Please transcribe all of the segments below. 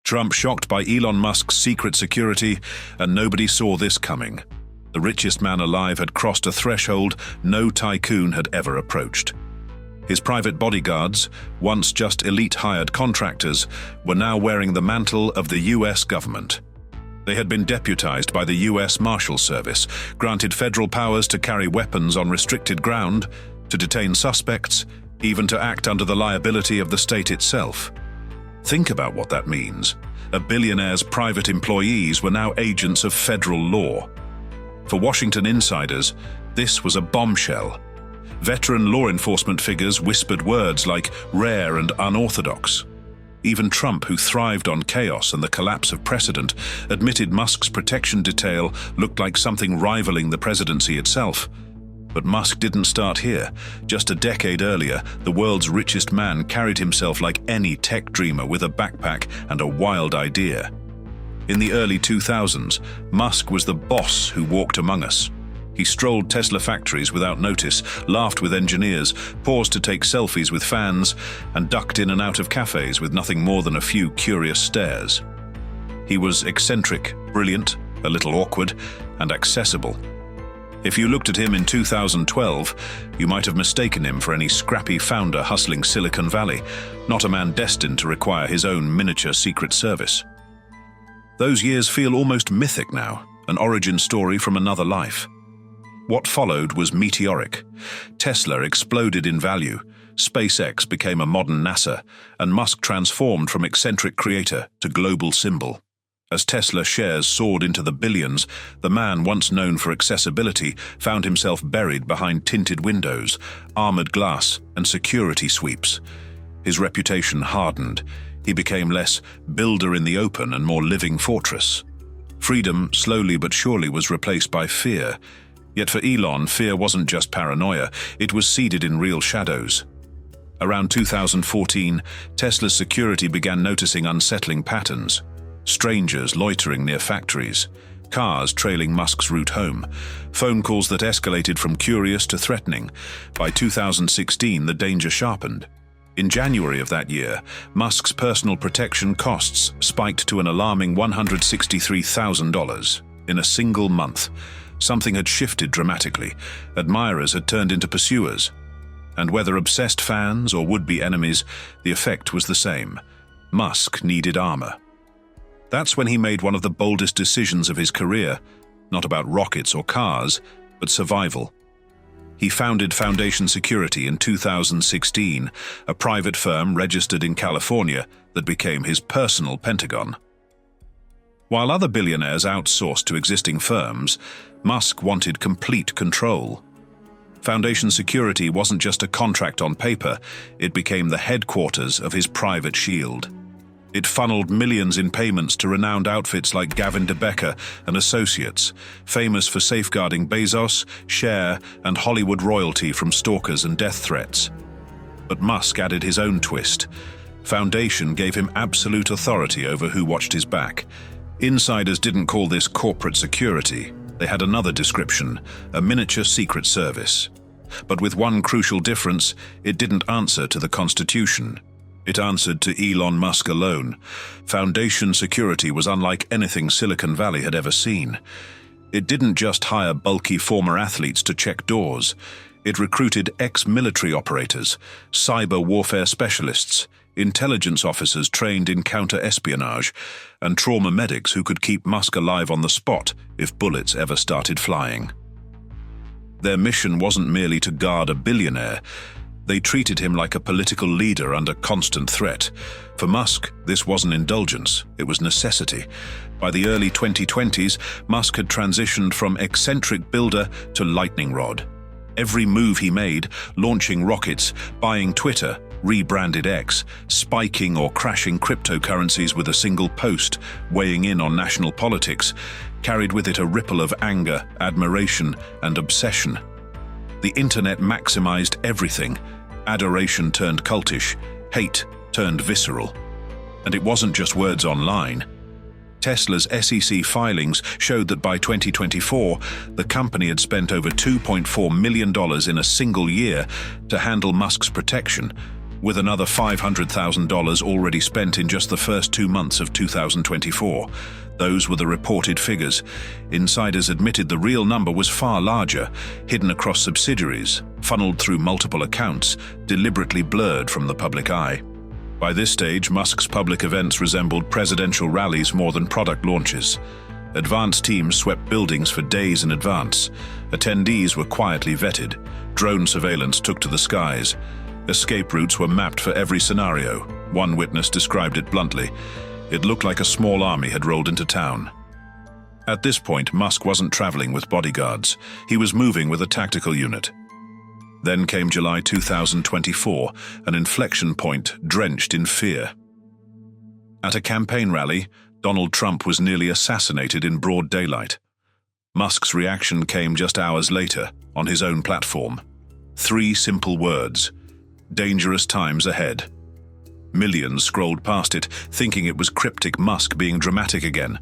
Trump shocked by Elon Musk's secret security, and nobody saw this coming. The richest man alive had crossed a threshold no tycoon had ever approached. His private bodyguards, once just elite hired contractors, were now wearing the mantle of the US government. They had been deputized by the US Marshals Service, granted federal powers to carry weapons on restricted ground, to detain suspects, even to act under the liability of the state itself. Think about what that means. A billionaire's private employees were now agents of federal law. For Washington insiders, this was a bombshell. Veteran law enforcement figures whispered words like rare and unorthodox. Even Trump, who thrived on chaos and the collapse of precedent, admitted Musk's protection detail looked like something rivaling the presidency itself. But Musk didn't start here. Just a decade earlier, the world's richest man carried himself like any tech dreamer with a backpack and a wild idea. In the early 2000s, Musk was the boss who walked among us. He strolled Tesla factories without notice, laughed with engineers, paused to take selfies with fans, and ducked in and out of cafes with nothing more than a few curious stares. He was eccentric, brilliant, a little awkward, and accessible. If you looked at him in 2012, you might have mistaken him for any scrappy founder hustling Silicon Valley, not a man destined to require his own miniature secret service. Those years feel almost mythic now, an origin story from another life. What followed was meteoric. Tesla exploded in value, SpaceX became a modern NASA, and Musk transformed from eccentric creator to global symbol. As Tesla shares soared into the billions, the man once known for accessibility found himself buried behind tinted windows, armored glass, and security sweeps. His reputation hardened. He became less builder in the open and more living fortress. Freedom, slowly but surely, was replaced by fear. Yet for Elon, fear wasn't just paranoia, it was seeded in real shadows. Around 2014, Tesla's security began noticing unsettling patterns. Strangers loitering near factories, cars trailing Musk's route home, phone calls that escalated from curious to threatening. By 2016, the danger sharpened. In January of that year, Musk's personal protection costs spiked to an alarming $163,000 in a single month. Something had shifted dramatically. Admirers had turned into pursuers. And whether obsessed fans or would-be enemies, the effect was the same. Musk needed armor. That's when he made one of the boldest decisions of his career, not about rockets or cars, but survival. He founded Foundation Security in 2016, a private firm registered in California that became his personal Pentagon. While other billionaires outsourced to existing firms, Musk wanted complete control. Foundation Security wasn't just a contract on paper, it became the headquarters of his private shield. It funneled millions in payments to renowned outfits like Gavin DeBecker and Associates, famous for safeguarding Bezos, Cher, and Hollywood royalty from stalkers and death threats. But Musk added his own twist. Foundation gave him absolute authority over who watched his back. Insiders didn't call this corporate security. They had another description, a miniature secret service. But with one crucial difference, it didn't answer to the Constitution. It answered to Elon Musk alone. Foundation Security was unlike anything Silicon Valley had ever seen. It didn't just hire bulky former athletes to check doors. It recruited ex-military operators, cyber warfare specialists, intelligence officers trained in counter-espionage, and trauma medics who could keep Musk alive on the spot if bullets ever started flying. Their mission wasn't merely to guard a billionaire. They treated him like a political leader under constant threat. For Musk, this wasn't indulgence, it was necessity. By the early 2020s, Musk had transitioned from eccentric builder to lightning rod. Every move he made, launching rockets, buying Twitter, rebranded X, spiking or crashing cryptocurrencies with a single post, weighing in on national politics, carried with it a ripple of anger, admiration, and obsession. The internet maximized everything. Adoration turned cultish, hate turned visceral. And it wasn't just words online. Tesla's SEC filings showed that by 2024, the company had spent over $2.4 million in a single year to handle Musk's protection, with another $500,000 already spent in just the first 2 months of 2024. Those were the reported figures. Insiders admitted the real number was far larger, hidden across subsidiaries, funneled through multiple accounts, deliberately blurred from the public eye. By this stage, Musk's public events resembled presidential rallies more than product launches. Advanced teams swept buildings for days in advance. Attendees were quietly vetted. Drone surveillance took to the skies. Escape routes were mapped for every scenario. One witness described it bluntly. It looked like a small army had rolled into town. At this point, Musk wasn't traveling with bodyguards. He was moving with a tactical unit. Then came July 2024, an inflection point drenched in fear. At a campaign rally, Donald Trump was nearly assassinated in broad daylight. Musk's reaction came just hours later, on his own platform. 3 simple words: dangerous times ahead. Millions scrolled past it, thinking it was cryptic Musk being dramatic again.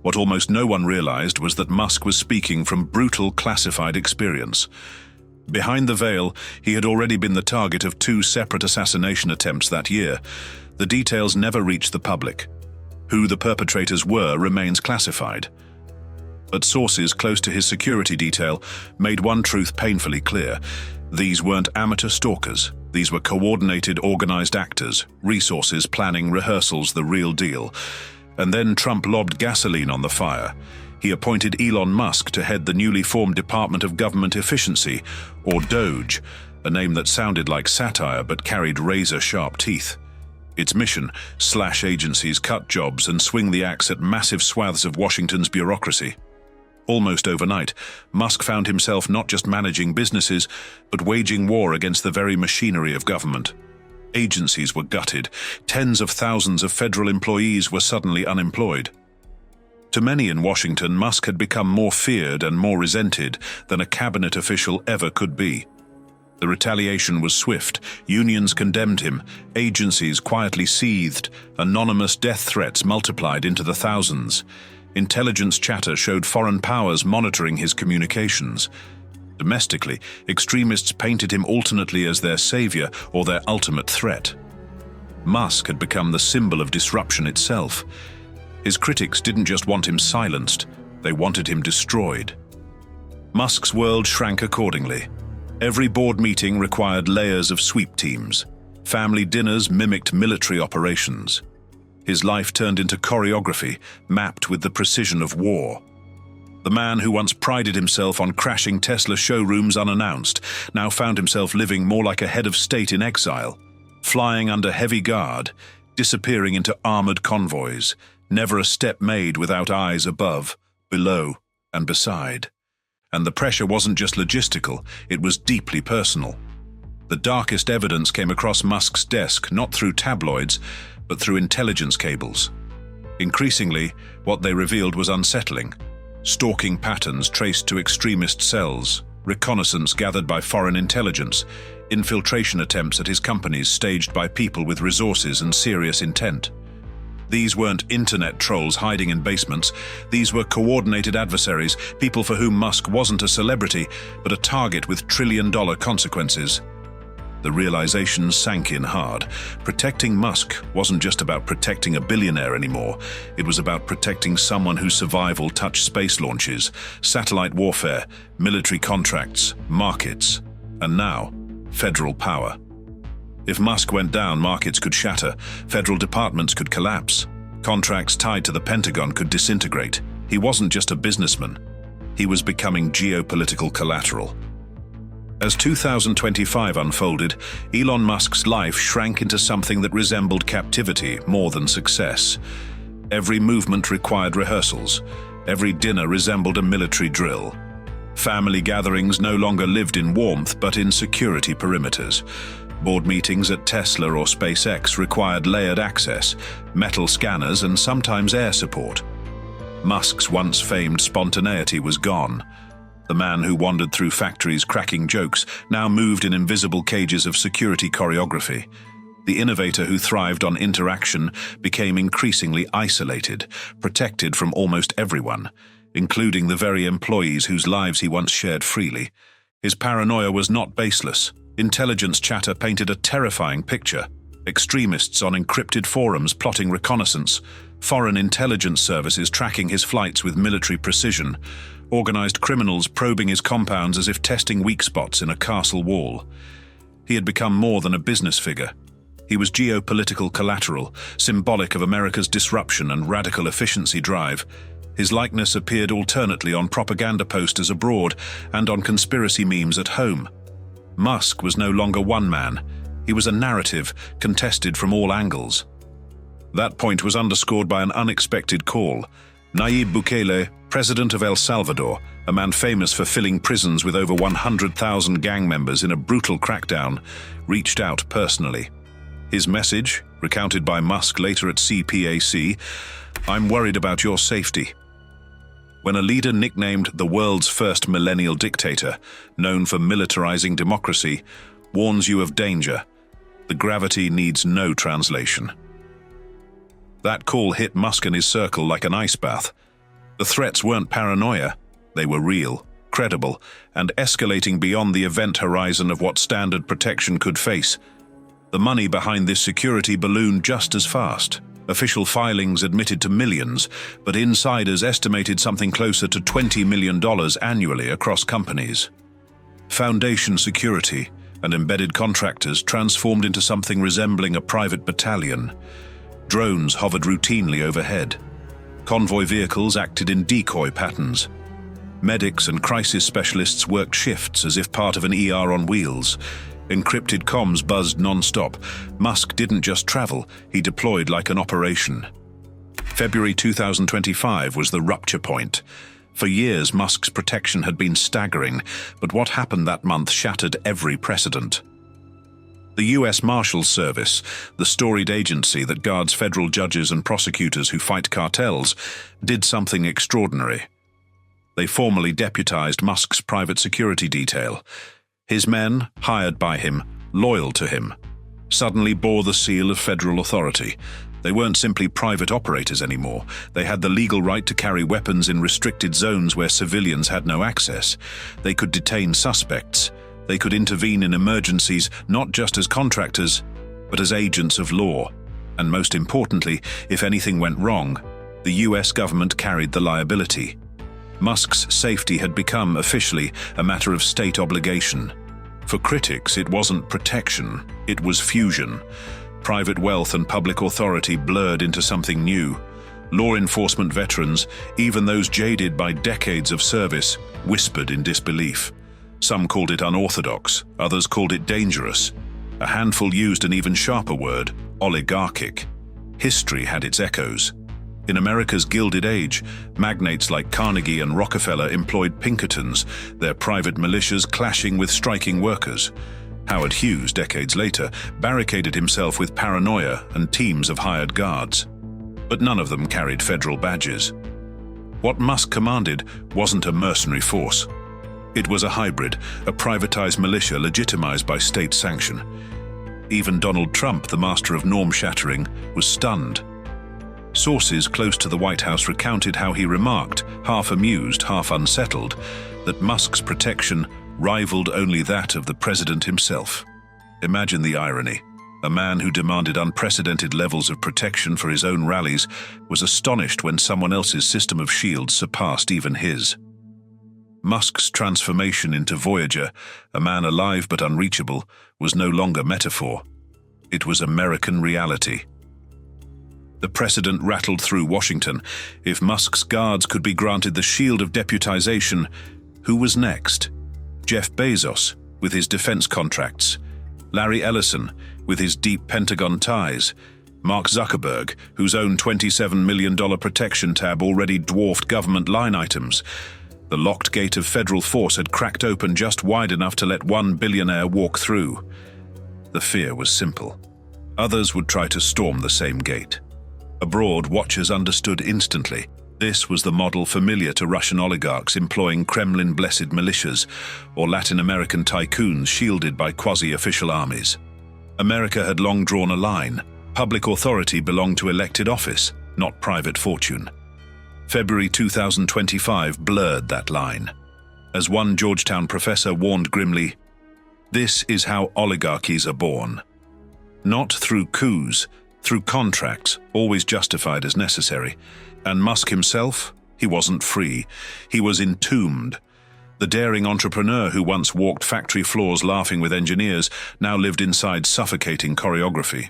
What almost no one realized was that Musk was speaking from brutal classified experience. Behind the veil, he had already been the target of 2 separate assassination attempts that year. The details never reached the public. Who the perpetrators were remains classified. But sources close to his security detail made one truth painfully clear. These weren't amateur stalkers. These were coordinated, organized actors, resources, planning, rehearsals, the real deal. And then Trump lobbed gasoline on the fire. He appointed Elon Musk to head the newly formed Department of Government Efficiency, or DOGE, a name that sounded like satire but carried razor-sharp teeth. Its mission: slash agencies, cut jobs, and swing the axe at massive swaths of Washington's bureaucracy. Almost overnight, Musk found himself not just managing businesses, but waging war against the very machinery of government. Agencies were gutted. Tens of thousands of federal employees were suddenly unemployed. To many in Washington, Musk had become more feared and more resented than a cabinet official ever could be. The retaliation was swift. Unions condemned him. Agencies quietly seethed. Anonymous death threats multiplied into the thousands. Intelligence chatter showed foreign powers monitoring his communications. Domestically, extremists painted him alternately as their savior or their ultimate threat. Musk had become the symbol of disruption itself. His critics didn't just want him silenced, they wanted him destroyed. Musk's world shrank accordingly. Every board meeting required layers of sweep teams. Family dinners mimicked military operations. His life turned into choreography, mapped with the precision of war. The man who once prided himself on crashing Tesla showrooms unannounced now found himself living more like a head of state in exile, flying under heavy guard, disappearing into armored convoys, never a step made without eyes above, below, and beside. And the pressure wasn't just logistical, it was deeply personal. The darkest evidence came across Musk's desk not through tabloids, but through intelligence cables. Increasingly, what they revealed was unsettling. Stalking patterns traced to extremist cells, reconnaissance gathered by foreign intelligence, infiltration attempts at his companies staged by people with resources and serious intent. These weren't internet trolls hiding in basements. These were coordinated adversaries, people for whom Musk wasn't a celebrity, but a target with trillion-dollar consequences. The realization sank in hard. Protecting Musk wasn't just about protecting a billionaire anymore. It was about protecting someone whose survival touched space launches, satellite warfare, military contracts, markets, and now, federal power. If Musk went down, markets could shatter, federal departments could collapse, contracts tied to the Pentagon could disintegrate. He wasn't just a businessman. He was becoming geopolitical collateral. As 2025 unfolded, Elon Musk's life shrank into something that resembled captivity more than success. Every movement required rehearsals. Every dinner resembled a military drill. Family gatherings no longer lived in warmth but in security perimeters. Board meetings at Tesla or SpaceX required layered access, metal scanners, and sometimes air support. Musk's once famed spontaneity was gone. The man who wandered through factories cracking jokes now moved in invisible cages of security choreography. The innovator who thrived on interaction became increasingly isolated, protected from almost everyone, including the very employees whose lives he once shared freely. His paranoia was not baseless. Intelligence chatter painted a terrifying picture. Extremists on encrypted forums plotting reconnaissance, foreign intelligence services tracking his flights with military precision, organized criminals probing his compounds as if testing weak spots in a castle wall. He had become more than a business figure. He was geopolitical collateral, symbolic of America's disruption and radical efficiency drive. His likeness appeared alternately on propaganda posters abroad and on conspiracy memes at home. Musk was no longer one man. He was a narrative, contested from all angles. That point was underscored by an unexpected call. Nayib Bukele, president of El Salvador, a man famous for filling prisons with over 100,000 gang members in a brutal crackdown, reached out personally. His message, recounted by Musk later at CPAC, "I'm worried about your safety." When a leader nicknamed the world's first millennial dictator, known for militarizing democracy, warns you of danger, the gravity needs no translation. That call hit Musk and his circle like an ice bath. The threats weren't paranoia, they were real, credible, and escalating beyond the event horizon of what standard protection could face. The money behind this security ballooned just as fast. Official filings admitted to millions, but insiders estimated something closer to $20 million annually across companies. Foundation security and embedded contractors transformed into something resembling a private battalion. Drones hovered routinely overhead. Convoy vehicles acted in decoy patterns. Medics and crisis specialists worked shifts as if part of an ER on wheels. Encrypted comms buzzed non-stop. Musk didn't just travel, he deployed like an operation. February 2025 was the rupture point. For years, Musk's protection had been staggering, but what happened that month shattered every precedent. The U.S. Marshals Service, the storied agency that guards federal judges and prosecutors who fight cartels, did something extraordinary. They formally deputized Musk's private security detail. His men, hired by him, loyal to him, suddenly bore the seal of federal authority. They weren't simply private operators anymore. They had the legal right to carry weapons in restricted zones where civilians had no access. They could detain suspects. They could intervene in emergencies not just as contractors, but as agents of law. And most importantly, if anything went wrong, the US government carried the liability. Musk's safety had become, officially, a matter of state obligation. For critics, it wasn't protection, it was fusion. Private wealth and public authority blurred into something new. Law enforcement veterans, even those jaded by decades of service, whispered in disbelief. Some called it unorthodox, others called it dangerous. A handful used an even sharper word, oligarchic. History had its echoes. In America's Gilded Age, magnates like Carnegie and Rockefeller employed Pinkertons, their private militias clashing with striking workers. Howard Hughes, decades later, barricaded himself with paranoia and teams of hired guards. But none of them carried federal badges. What Musk commanded wasn't a mercenary force. It was a hybrid, a privatized militia legitimized by state sanction. Even Donald Trump, the master of norm-shattering, was stunned. Sources close to the White House recounted how he remarked, half amused, half unsettled, that Musk's protection rivaled only that of the president himself. Imagine the irony. A man who demanded unprecedented levels of protection for his own rallies was astonished when someone else's system of shields surpassed even his. Musk's transformation into Voyager, a man alive but unreachable, was no longer metaphor. It was American reality. The precedent rattled through Washington. If Musk's guards could be granted the shield of deputization, who was next? Jeff Bezos, with his defense contracts. Larry Ellison, with his deep Pentagon ties. Mark Zuckerberg, whose own $27 million protection tab already dwarfed government line items. The locked gate of federal force had cracked open just wide enough to let one billionaire walk through. The fear was simple. Others would try to storm the same gate. Abroad, watchers understood instantly. This was the model familiar to Russian oligarchs employing Kremlin-blessed militias, or Latin American tycoons shielded by quasi-official armies. America had long drawn a line. Public authority belonged to elected office, not private fortune. February 2025 blurred that line. As one Georgetown professor warned grimly, This is how oligarchies are born. Not through coups, through contracts, always justified as necessary. And Musk himself? He wasn't free. He was entombed. The daring entrepreneur who once walked factory floors laughing with engineers now lived inside suffocating choreography.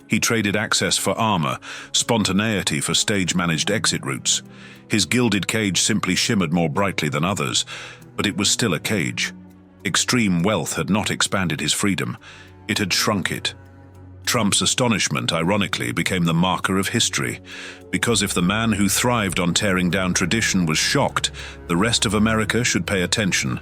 He traded access for armor, spontaneity for stage-managed exit routes. His gilded cage simply shimmered more brightly than others, but it was still a cage. Extreme wealth had not expanded his freedom. It had shrunk it. Trump's astonishment, ironically, became the marker of history, because if the man who thrived on tearing down tradition was shocked, the rest of America should pay attention.